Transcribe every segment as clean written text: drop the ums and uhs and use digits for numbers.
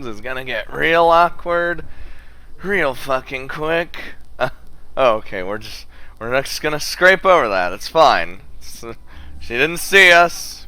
situations is gonna get real awkward, real fucking quick. Okay, we're just gonna scrape over that. It's fine. She didn't see us.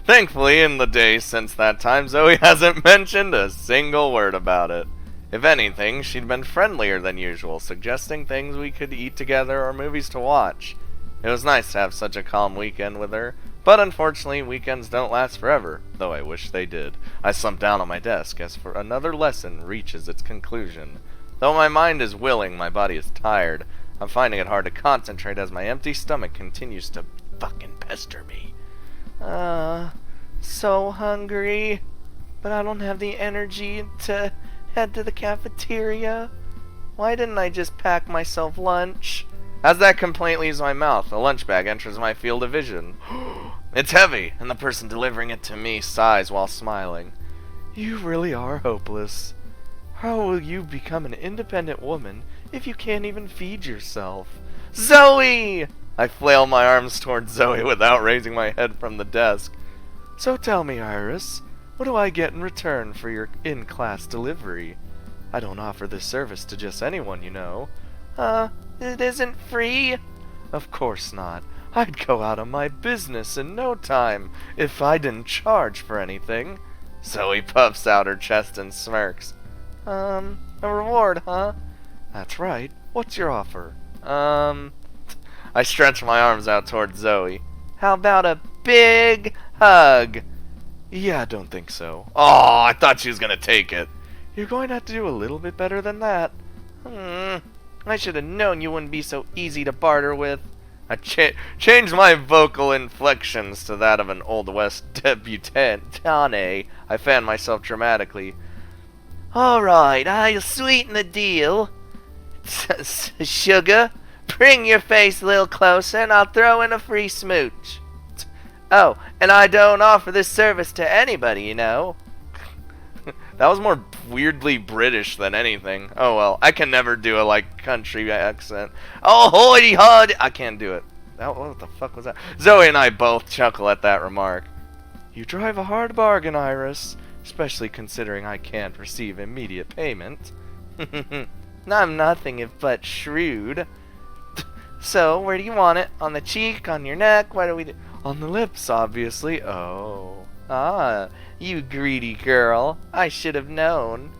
Thankfully, in the days since that time, Zoe hasn't mentioned a single word about it. If anything, she'd been friendlier than usual, suggesting things we could eat together or movies to watch. It was nice to have such a calm weekend with her, but unfortunately, weekends don't last forever, though I wish they did. I slumped down on my desk as for another lesson reaches its conclusion. Though my mind is willing, my body is tired. I'm finding it hard to concentrate as my empty stomach continues to fucking pester me. So hungry, but I don't have the energy to head to the cafeteria. Why didn't I just pack myself lunch? As that complaint leaves my mouth, a lunch bag enters my field of vision. It's heavy, and the person delivering it to me sighs while smiling. You really are hopeless. How will you become an independent woman if you can't even feed yourself? Zoe! I flail my arms towards Zoe without raising my head from the desk. So tell me, Iris, what do I get in return for your in-class delivery? I don't offer this service to just anyone, you know. It isn't free? Of course not. I'd go out of my business in no time if I didn't charge for anything. Zoe puffs out her chest and smirks. A reward, huh? That's right. What's your offer? I stretch my arms out towards Zoe. How about a big hug? Yeah, I don't think so. Oh, I thought she was gonna take it. You're going to have to do a little bit better than that. I should have known you wouldn't be so easy to barter with. I changed my vocal inflections to that of an Old West debutante. I fan myself dramatically. Alright, I'll sweeten the deal. Sugar, bring your face a little closer and I'll throw in a free smooch. Oh, and I don't offer this service to anybody, you know. That was more weirdly British than anything. Oh well, I can never do a country accent. Oh hoity hod! I can't do it. What the fuck was that? Zoe and I both chuckle at that remark. You drive a hard bargain, Iris, especially considering I can't receive immediate payment. I'm nothing if but shrewd. So, where do you want it? On the cheek? On your neck? What do we do? On the lips, obviously. Oh. Ah, you greedy girl. I should have known.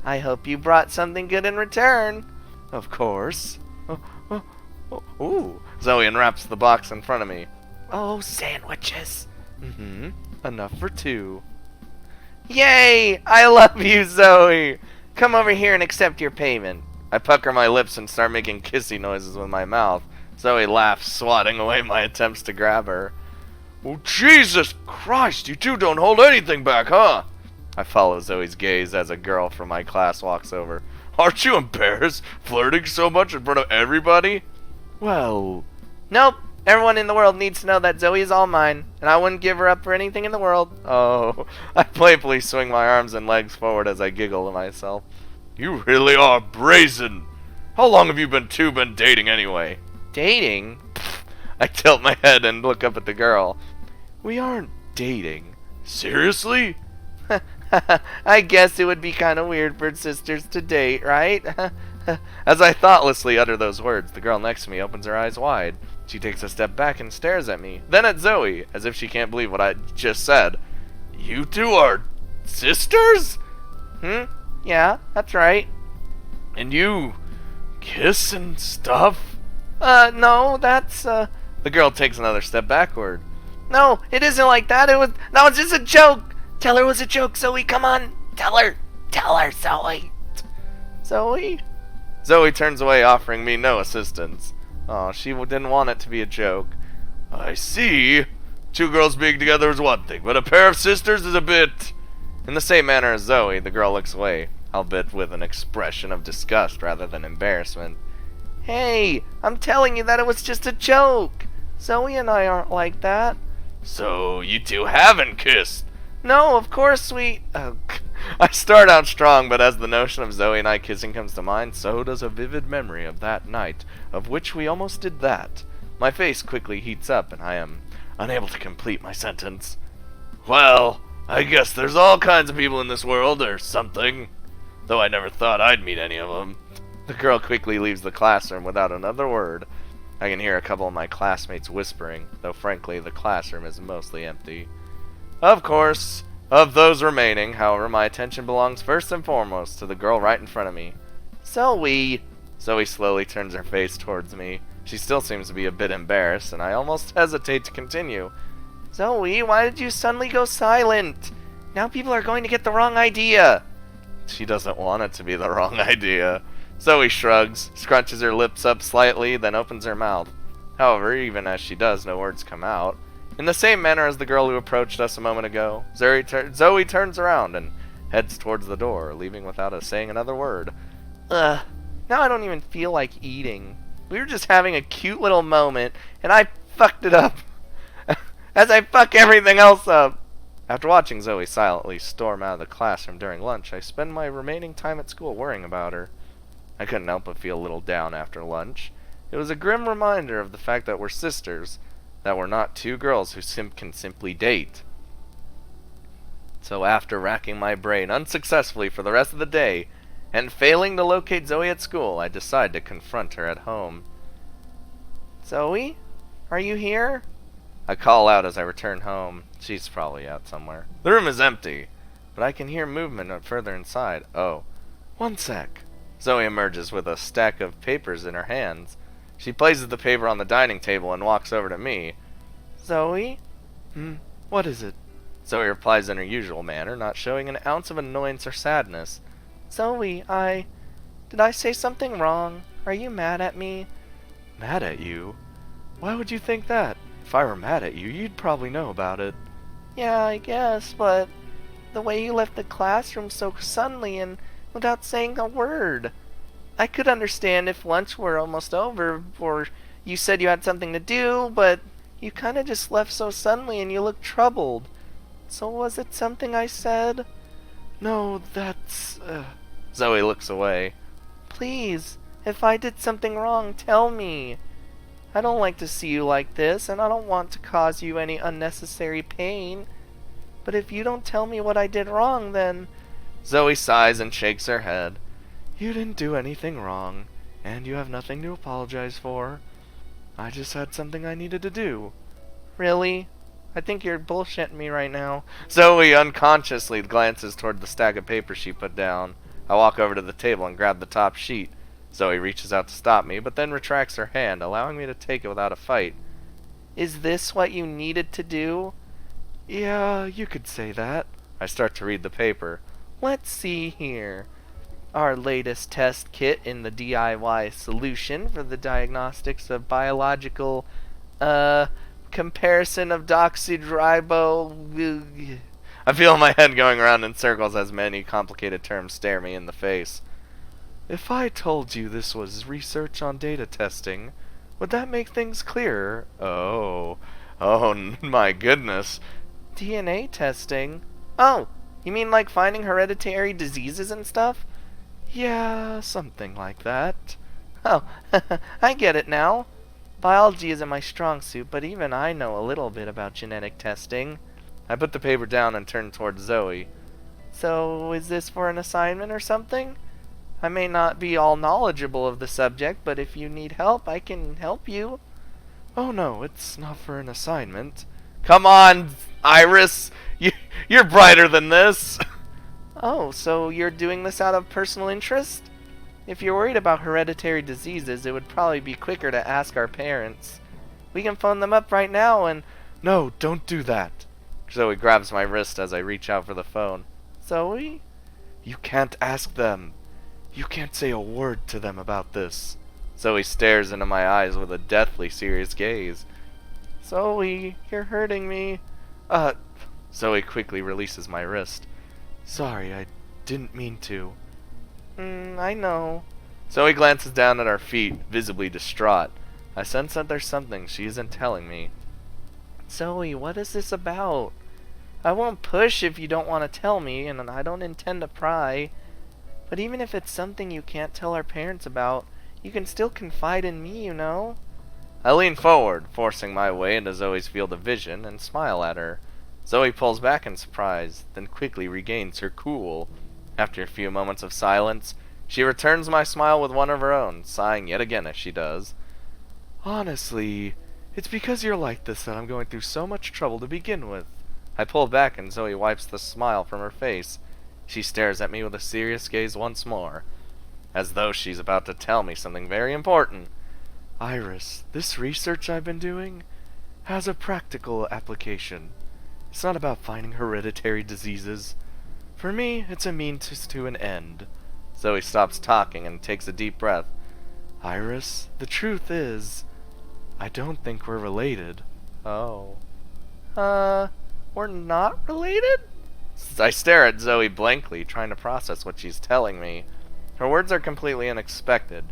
I hope you brought something good in return. Of course. Ooh. Zoe unwraps the box in front of me. Oh, sandwiches. Enough for two. Yay! I love you, Zoe. Come over here and accept your payment. I pucker my lips and start making kissy noises with my mouth. Zoe laughs, swatting away my attempts to grab her. Oh, Jesus Christ, you two don't hold anything back, huh? I follow Zoe's gaze as a girl from my class walks over. Aren't you embarrassed, flirting so much in front of everybody? Well... Nope, everyone in the world needs to know that Zoe is all mine, and I wouldn't give her up for anything in the world. Oh, I playfully swing my arms and legs forward as I giggle to myself. You really are brazen. How long have you two been dating anyway? Dating? I tilt my head and look up at the girl. We aren't dating. Seriously? I guess it would be kind of weird for sisters to date, right? As I thoughtlessly utter those words, the girl next to me opens her eyes wide. She takes a step back and stares at me, then at Zoe, as if she can't believe what I just said. You two are sisters? Yeah, that's right. And you kiss and stuff? No, that's, The girl takes another step backward. No, it isn't like that. That was just a joke. Tell her it was a joke, Zoe. Come on. Tell her, Zoe. Zoe? Zoe turns away, offering me no assistance. Oh, she didn't want it to be a joke. I see. Two girls being together is one thing, but a pair of sisters is a bit... In the same manner as Zoe, the girl looks away, albeit with an expression of disgust rather than embarrassment. Hey, I'm telling you that it was just a joke. Zoe and I aren't like that. So, you two haven't kissed? No, of course we... I start out strong, but as the notion of Zoe and I kissing comes to mind, so does a vivid memory of that night, of which we almost did that. My face quickly heats up, and I am unable to complete my sentence. Well, I guess there's all kinds of people in this world, or something. Though I never thought I'd meet any of them. The girl quickly leaves the classroom without another word. I can hear a couple of my classmates whispering, though frankly the classroom is mostly empty. Of course, of those remaining, however, my attention belongs first and foremost to the girl right in front of me. Zoe! Zoe slowly turns her face towards me. She still seems to be a bit embarrassed, and I almost hesitate to continue. Zoe, why did you suddenly go silent? Now people are going to get the wrong idea. She doesn't want it to be the wrong idea. Zoe shrugs, scrunches her lips up slightly, then opens her mouth. However, even as she does, no words come out. In the same manner as the girl who approached us a moment ago, Zoe turns around and heads towards the door, leaving without saying another word. Ugh, now I don't even feel like eating. We were just having a cute little moment, and I fucked it up. As I fuck everything else up. After watching Zoe silently storm out of the classroom during lunch, I spend my remaining time at school worrying about her. I couldn't help but feel a little down after lunch. It was a grim reminder of the fact that we're sisters, that we're not two girls who can simply date. So after racking my brain unsuccessfully for the rest of the day, and failing to locate Zoe at school, I decide to confront her at home. Zoe? Are you here? I call out as I return home. She's probably out somewhere. The room is empty, but I can hear movement further inside. Oh, one sec. Zoe emerges with a stack of papers in her hands. She places the paper on the dining table and walks over to me. Zoe? What is it? Zoe replies in her usual manner, not showing an ounce of annoyance or sadness. Zoe, did I say something wrong? Are you mad at me? Mad at you? Why would you think that? If I were mad at you, you'd probably know about it. Yeah, I guess, but the way you left the classroom so suddenly and without saying a word. I could understand if lunch were almost over, or you said you had something to do, but you kind of just left so suddenly and you looked troubled. So was it something I said? No, that's... Zoe looks away. Please, if I did something wrong, tell me. I don't like to see you like this, and I don't want to cause you any unnecessary pain. But if you don't tell me what I did wrong, then... Zoe sighs and shakes her head. You didn't do anything wrong, and you have nothing to apologize for. I just had something I needed to do. Really? I think you're bullshitting me right now. Zoe unconsciously glances toward the stack of papers she put down. I walk over to the table and grab the top sheet. Zoe reaches out to stop me, but then retracts her hand, allowing me to take it without a fight. Is this what you needed to do? Yeah, you could say that. I start to read the paper. Let's see here. Our latest test kit in the DIY solution for the diagnostics of biological, comparison of doxyribo... I feel my head going around in circles as many complicated terms stare me in the face. If I told you this was research on data testing, would that make things clearer? Oh, my goodness. DNA testing? Oh, you mean like finding hereditary diseases and stuff? Yeah, something like that. Oh, I get it now. Biology isn't my strong suit, but even I know a little bit about genetic testing. I put the paper down and turned towards Zoe. So, is this for an assignment or something? I may not be all knowledgeable of the subject, but if you need help, I can help you. Oh no, it's not for an assignment. Come on, Iris! You're brighter than this! Oh, so you're doing this out of personal interest? If you're worried about hereditary diseases, it would probably be quicker to ask our parents. We can phone them up right now and... No, don't do that. Zoe grabs my wrist as I reach out for the phone. Zoe? You can't ask them. You can't say a word to them about this. Zoe stares into my eyes with a deathly serious gaze. Zoe, you're hurting me. Zoe quickly releases my wrist. Sorry, I didn't mean to. I know. Zoe glances down at our feet, visibly distraught. I sense that there's something she isn't telling me. Zoe, what is this about? I won't push if you don't want to tell me, and I don't intend to pry. But even if it's something you can't tell our parents about, you can still confide in me, you know? I lean forward, forcing my way into Zoe's field of vision, and smile at her. Zoe pulls back in surprise, then quickly regains her cool. After a few moments of silence, she returns my smile with one of her own, sighing yet again as she does. Honestly, it's because you're like this that I'm going through so much trouble to begin with. I pull back and Zoe wipes the smile from her face. She stares at me with a serious gaze once more, as though she's about to tell me something very important. Iris, this research I've been doing has a practical application. It's not about finding hereditary diseases. For me, it's a means to an end. Zoe stops talking and takes a deep breath. Iris, the truth is, I don't think we're related. Oh. We're not related? I stare at Zoe blankly, trying to process what she's telling me. Her words are completely unexpected,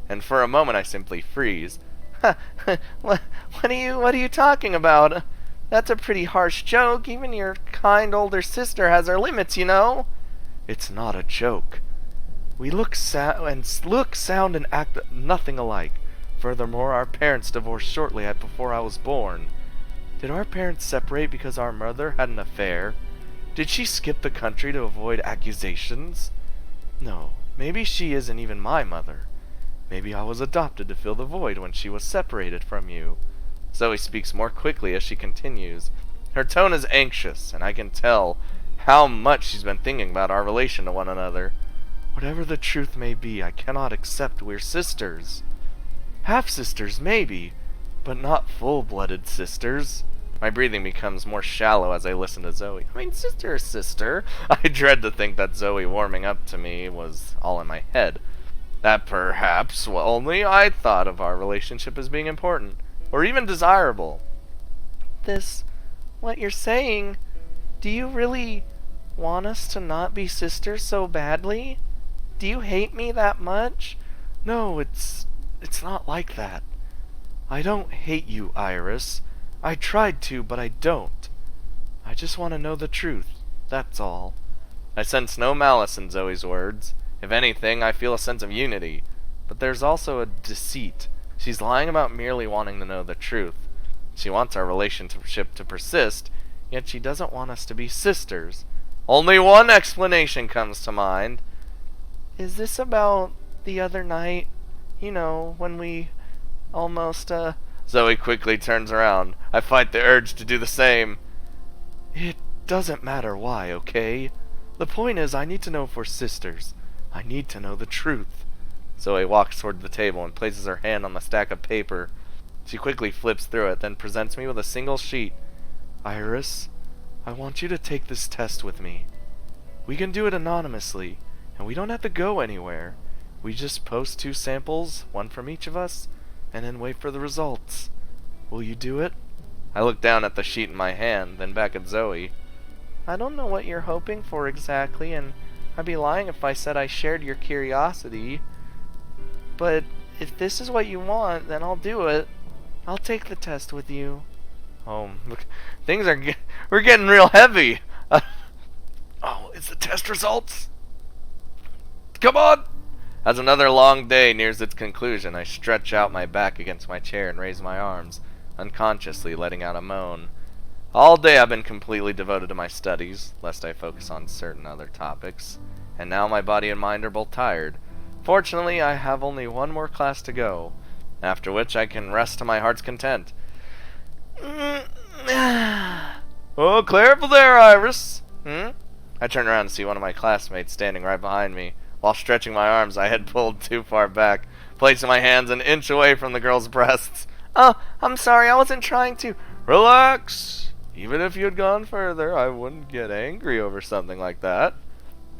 and for a moment I simply freeze. What are you talking about? That's a pretty harsh joke. Even your kind older sister has her limits, you know. It's not a joke. We look, sound, and act nothing alike. Furthermore, our parents divorced shortly before I was born. Did our parents separate because our mother had an affair? Did she skip the country to avoid accusations? No, maybe she isn't even my mother. Maybe I was adopted to fill the void when she was separated from you. Zoe speaks more quickly as she continues. Her tone is anxious, and I can tell how much she's been thinking about our relation to one another. Whatever the truth may be, I cannot accept we're sisters. Half-sisters, maybe, but not full-blooded sisters. My breathing becomes more shallow as I listen to Zoe. I mean, sister is sister. I dread to think that Zoe warming up to me was all in my head. That perhaps only I thought of our relationship as being important, or even desirable. What you're saying, do you really want us to not be sisters so badly? Do you hate me that much? No, it's not like that. I don't hate you, Iris. I tried to, but I don't. I just want to know the truth, that's all. I sense no malice in Zoe's words. If anything, I feel a sense of unity. But there's also a deceit. She's lying about merely wanting to know the truth. She wants our relationship to persist, yet she doesn't want us to be sisters. Only one explanation comes to mind. Is this about the other night? You know, when we almost, Zoe quickly turns around. I fight the urge to do the same. It doesn't matter why, okay? The point is, I need to know if we're sisters. I need to know the truth. Zoe walks toward the table and places her hand on the stack of paper. She quickly flips through it, then presents me with a single sheet. Iris, I want you to take this test with me. We can do it anonymously, and we don't have to go anywhere. We just post 2 samples, one from each of us, and then wait for the results. Will you do it? I look down at the sheet in my hand, then back at Zoe. I don't know what you're hoping for exactly, and I'd be lying if I said I shared your curiosity. But if this is what you want, then I'll do it. I'll take the test with you. Oh, look, we're getting real heavy. Oh, it's the test results? Come on! As another long day nears its conclusion, I stretch out my back against my chair and raise my arms, unconsciously letting out a moan. All day I've been completely devoted to my studies, lest I focus on certain other topics, and now my body and mind are both tired. Fortunately, I have only one more class to go, after which I can rest to my heart's content. Oh, careful there, Iris. I turn around and see one of my classmates standing right behind me. While stretching my arms, I had pulled too far back, placing my hands an inch away from the girl's breasts. Oh, I'm sorry, I wasn't trying to. Relax. Even if you had gone further, I wouldn't get angry over something like that.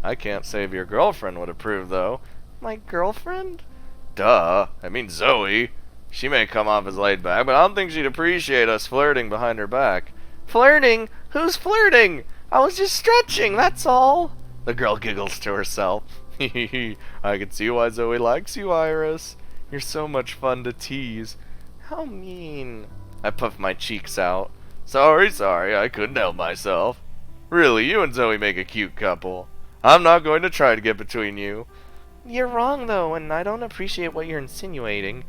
I can't say if your girlfriend would approve, though. My girlfriend? Duh. I mean Zoe. She may come off as laid back, but I don't think she'd appreciate us flirting behind her back. Flirting? Who's flirting? I was just stretching, that's all. The girl giggles to herself. I can see why Zoe likes you, Iris. You're so much fun to tease. How mean. I puff my cheeks out. Sorry, I couldn't help myself. Really, you and Zoe make a cute couple. I'm not going to try to get between you. You're wrong, though, and I don't appreciate what you're insinuating.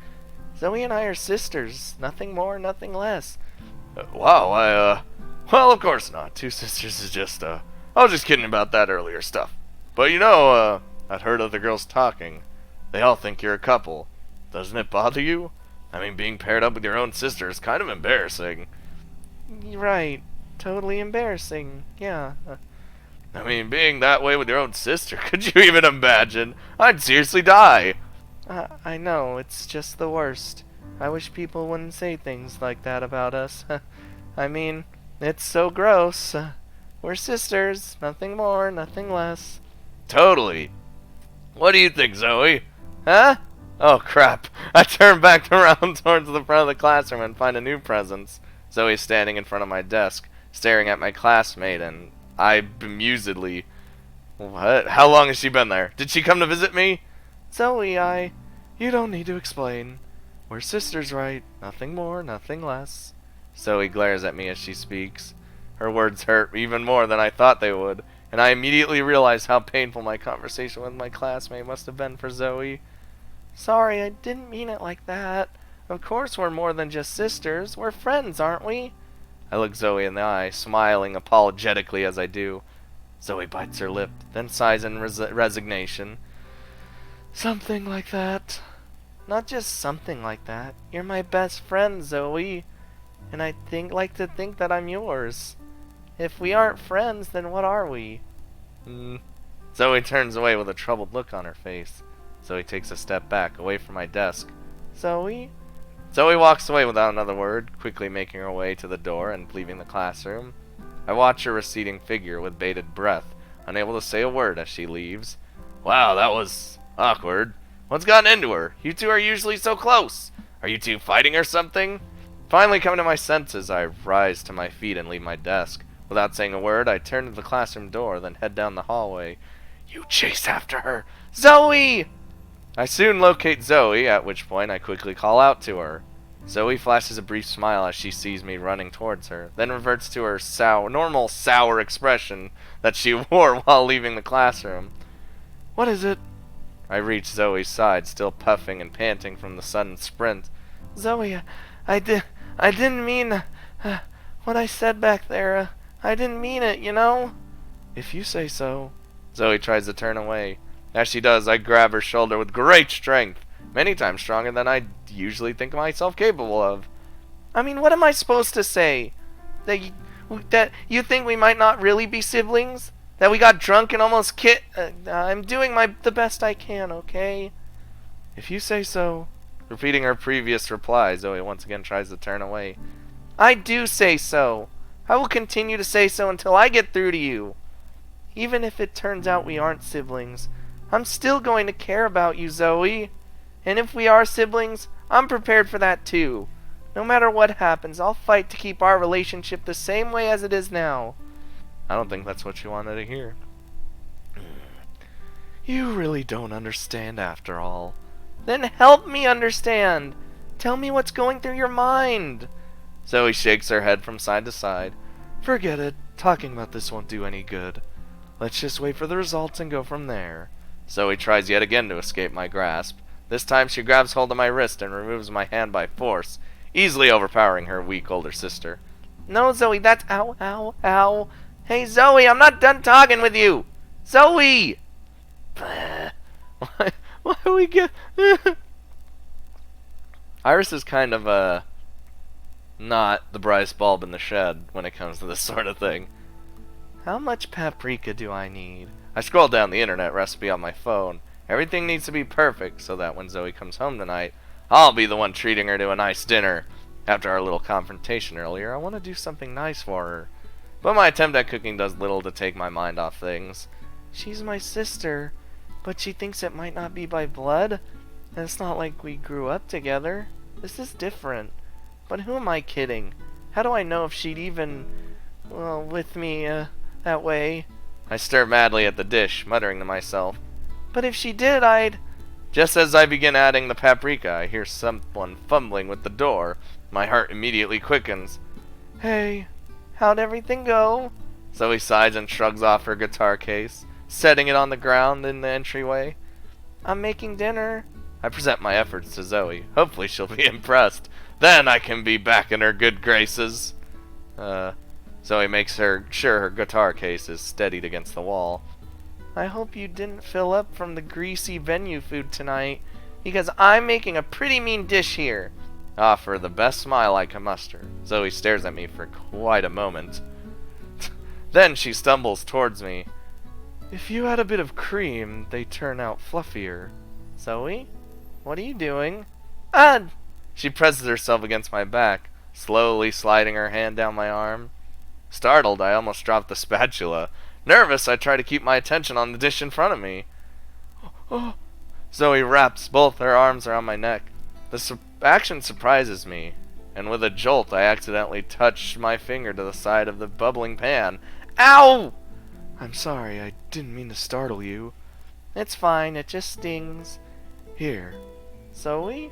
Zoe and I are sisters. Nothing more, nothing less. Wow, Well, of course not. Two sisters is just, I was just kidding about that earlier stuff. But I'd heard other girls talking. They all think you're a couple. Doesn't it bother you? I mean, being paired up with your own sister is kind of embarrassing. Right. Totally embarrassing. Yeah. I mean, being that way with your own sister, could you even imagine? I'd seriously die. I know, it's just the worst. I wish people wouldn't say things like that about us. I mean, it's so gross. We're sisters, nothing more, nothing less. Totally. What do you think, Zoe? Huh? Oh, crap. I turn back around towards the front of the classroom and find a new presence. Zoe's standing in front of my desk, staring at my classmate, and I bemusedly... What? How long has she been there? Did she come to visit me? Zoe, You don't need to explain. We're sisters, right? Nothing more, nothing less. Zoe glares at me as she speaks. Her words hurt even more than I thought they would, and I immediately realized how painful my conversation with my classmate must have been for Zoe. Sorry, I didn't mean it like that. Of course we're more than just sisters. We're friends, aren't we? I look Zoe in the eye, smiling apologetically as I do. Zoe bites her lip, then sighs in resignation. Something like that. Not just something like that. You're my best friend, Zoe. And I like to think that I'm yours. If we aren't friends, then what are we? Zoe turns away with a troubled look on her face. Zoe takes a step back, away from my desk. Zoe? Zoe walks away without another word, quickly making her way to the door and leaving the classroom. I watch her receding figure with bated breath, unable to say a word as she leaves. Wow, that was awkward. What's gotten into her? You two are usually so close. Are you two fighting or something? Finally coming to my senses, I rise to my feet and leave my desk. Without saying a word, I turn to the classroom door, then head down the hallway. You chase after her. Zoe! I soon locate Zoe, at which point I quickly call out to her. Zoe flashes a brief smile as she sees me running towards her, then reverts to her normal sour expression that she wore while leaving the classroom. What is it? I reach Zoe's side, still puffing and panting from the sudden sprint. Zoe, I didn't mean what I said back there. I didn't mean it, you know? If you say so. Zoe tries to turn away. As she does, I grab her shoulder with great strength, many times stronger than I usually think myself capable of. I mean, what am I supposed to say? That you think we might not really be siblings? That we got drunk and almost I'm doing the best I can, okay? If you say so. Repeating her previous reply, Zoe once again tries to turn away. I do say so. I will continue to say so until I get through to you. Even if it turns out we aren't siblings, I'm still going to care about you, Zoe. And if we are siblings, I'm prepared for that too. No matter what happens, I'll fight to keep our relationship the same way as it is now. I don't think that's what you wanted to hear. You really don't understand after all. Then help me understand. Tell me what's going through your mind. Zoe shakes her head from side to side. Forget it. Talking about this won't do any good. Let's just wait for the results and go from there. Zoe tries yet again to escape my grasp. This time she grabs hold of my wrist and removes my hand by force, easily overpowering her weak older sister. No, Zoe, that's... Ow, ow, ow. Hey, Zoe, I'm not done talking with you. Zoe! Why do we get... Iris is kind of, not the brightest bulb in the shed when it comes to this sort of thing. How much paprika do I need? I scroll down the internet recipe on my phone. Everything needs to be perfect so that when Zoe comes home tonight, I'll be the one treating her to a nice dinner. After our little confrontation earlier, I want to do something nice for her. But my attempt at cooking does little to take my mind off things. She's my sister, but she thinks it might not be by blood. And it's not like we grew up together. This is different. But who am I kidding? How do I know if she'd even, with me, that way? I stare madly at the dish, muttering to myself. But if she did, I'd... Just as I begin adding the paprika, I hear someone fumbling with the door. My heart immediately quickens. Hey, how'd everything go? Zoe sighs and shrugs off her guitar case, setting it on the ground in the entryway. I'm making dinner. I present my efforts to Zoe. Hopefully she'll be impressed. Then I can be back in her good graces. Zoe makes sure her guitar case is steadied against the wall. I hope you didn't fill up from the greasy venue food tonight, because I'm making a pretty mean dish here. I offer the best smile I can muster. Zoe stares at me for quite a moment. Then she stumbles towards me. If you add a bit of cream, they turn out fluffier. Zoe? What are you doing? Ah! She presses herself against my back, slowly sliding her hand down my arm. Startled, I almost dropped the spatula. Nervous, I try to keep my attention on the dish in front of me. Oh. Zoe wraps both her arms around my neck. The action surprises me, and with a jolt, I accidentally touch my finger to the side of the bubbling pan. Ow! I'm sorry, I didn't mean to startle you. It's fine, it just stings. Here. Zoe?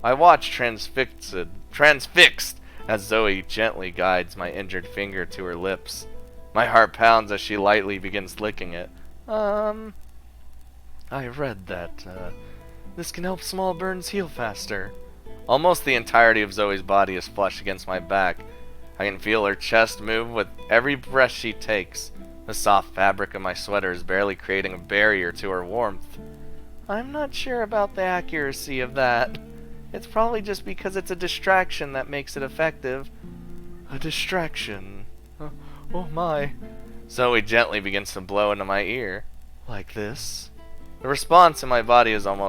I watch transfixed as Zoe gently guides my injured finger to her lips. My heart pounds as she lightly begins licking it. I read that, this can help small burns heal faster. Almost the entirety of Zoe's body is flushed against my back. I can feel her chest move with every breath she takes. The soft fabric of my sweater is barely creating a barrier to her warmth. I'm not sure about the accuracy of that. It's probably just because it's a distraction that makes it effective. A distraction? Oh my. Zoe gently begins to blow into my ear. Like this? The response in my body is almost